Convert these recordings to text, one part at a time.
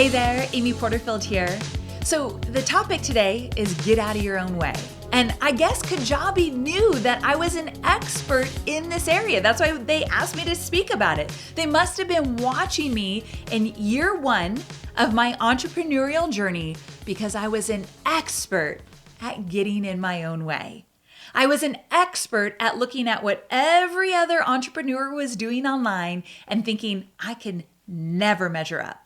Hey there, Amy Porterfield here. So the topic today is get out of your own way. And I guess Kajabi knew that I was an expert in this area. That's why they asked me to speak about it. They must have been watching me in year one of my entrepreneurial journey because I was an expert at getting in my own way. I was an expert at looking at what every other entrepreneur was doing online and thinking I can never measure up.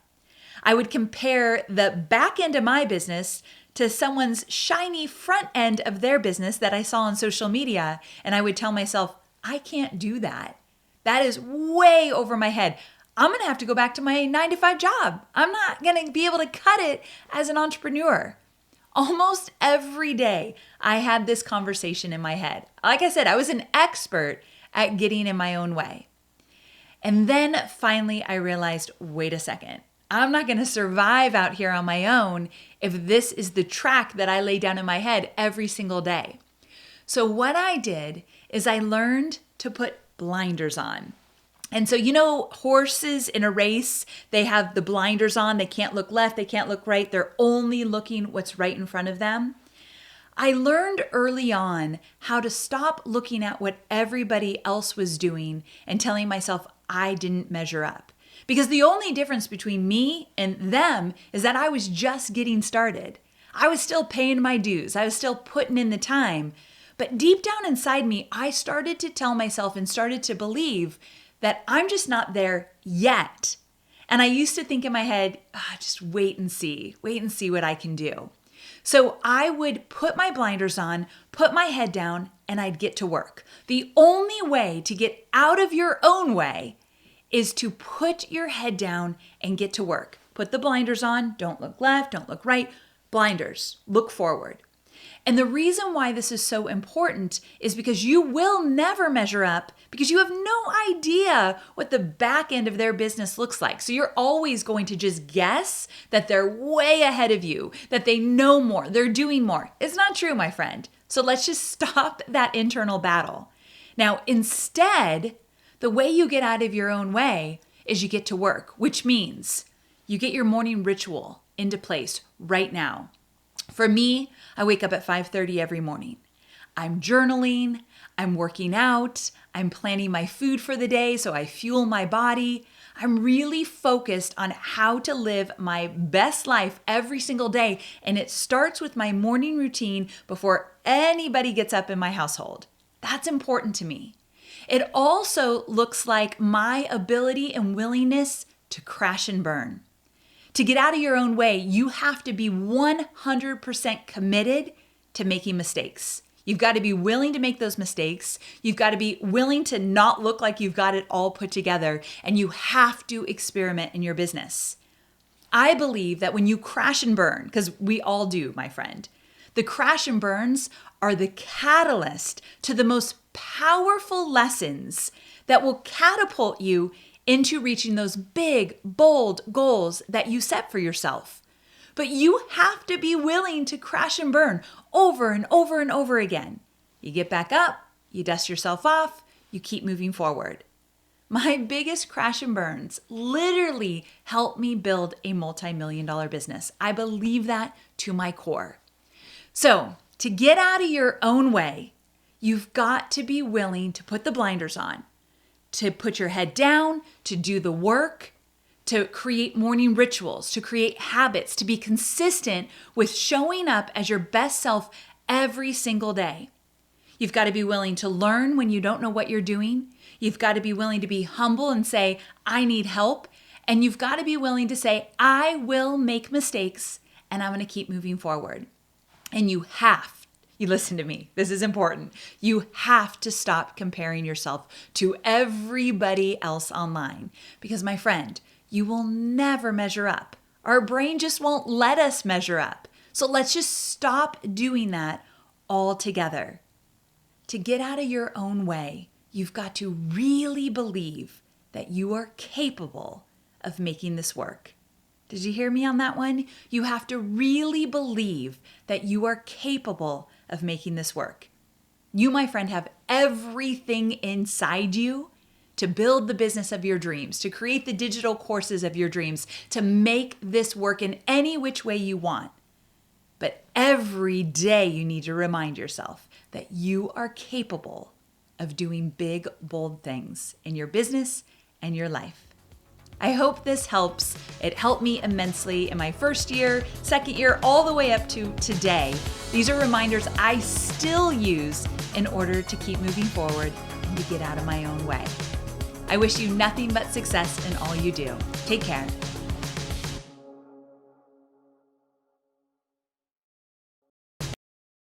I would compare the back end of my business to someone's shiny front end of their business that I saw on social media, and I would tell myself, I can't do that. That is way over my head. I'm going to have to go back to my 9-to-5 job. I'm not going to be able to cut it as an entrepreneur. Almost every day, I had this conversation in my head. Like I said, I was an expert at getting in my own way. And then finally, I realized, wait a second. I'm not going to survive out here on my own if this is the track that I lay down in my head every single day. So what I did is I learned to put blinders on. And so, horses in a race, they have the blinders on. They can't look left. They can't look right. They're only looking what's right in front of them. I learned early on how to stop looking at what everybody else was doing and telling myself I didn't measure up. Because the only difference between me and them is that I was just getting started. I was still paying my dues. I was still putting in the time. But deep down inside me, I started to tell myself and started to believe that I'm just not there yet. And I used to think in my head, just wait and see what I can do. So I would put my blinders on, put my head down, and I'd get to work. The only way to get out of your own way is to put your head down and get to work. Put the blinders on, don't look left, don't look right, blinders, look forward. And the reason why this is so important is because you will never measure up because you have no idea what the back end of their business looks like. So you're always going to just guess that they're way ahead of you, that they know more, they're doing more. It's not true, my friend. So let's just stop that internal battle. Now, instead, the way you get out of your own way is you get to work, which means you get your morning ritual into place right now. For me, I wake up at 5:30 every morning. I'm journaling, I'm working out, I'm planning my food for the day so I fuel my body. I'm really focused on how to live my best life every single day, and it starts with my morning routine before anybody gets up in my household. That's important to me. It also looks like my ability and willingness to crash and burn. To get out of your own way, you have to be 100% committed to making mistakes. You've got to be willing to make those mistakes. You've got to be willing to not look like you've got it all put together, and you have to experiment in your business. I believe that when you crash and burn, because we all do, my friend, the crash and burns are the catalyst to the most powerful lessons that will catapult you into reaching those big, bold goals that you set for yourself. But you have to be willing to crash and burn over and over and over again. You get back up, you dust yourself off, you keep moving forward. My biggest crash and burns literally helped me build a multi-million-dollar business. I believe that to my core. So, to get out of your own way, you've got to be willing to put the blinders on, to put your head down, to do the work, to create morning rituals, to create habits, to be consistent with showing up as your best self every single day. You've got to be willing to learn when you don't know what you're doing. You've got to be willing to be humble and say, I need help. And you've got to be willing to say, I will make mistakes and I'm going to keep moving forward. And you listen to me, this is important. You have to stop comparing yourself to everybody else online. Because my friend, you will never measure up. Our brain just won't let us measure up. So let's just stop doing that altogether. To get out of your own way, you've got to really believe that you are capable of making this work. Did you hear me on that one? You have to really believe that you are capable of making this work. You, my friend, have everything inside you to build the business of your dreams, to create the digital courses of your dreams, to make this work in any which way you want. But every day you need to remind yourself that you are capable of doing big, bold things in your business and your life. I hope this helps. It helped me immensely in my first year, second year, all the way up to today. These are reminders I still use in order to keep moving forward and to get out of my own way. I wish you nothing but success in all you do. Take care.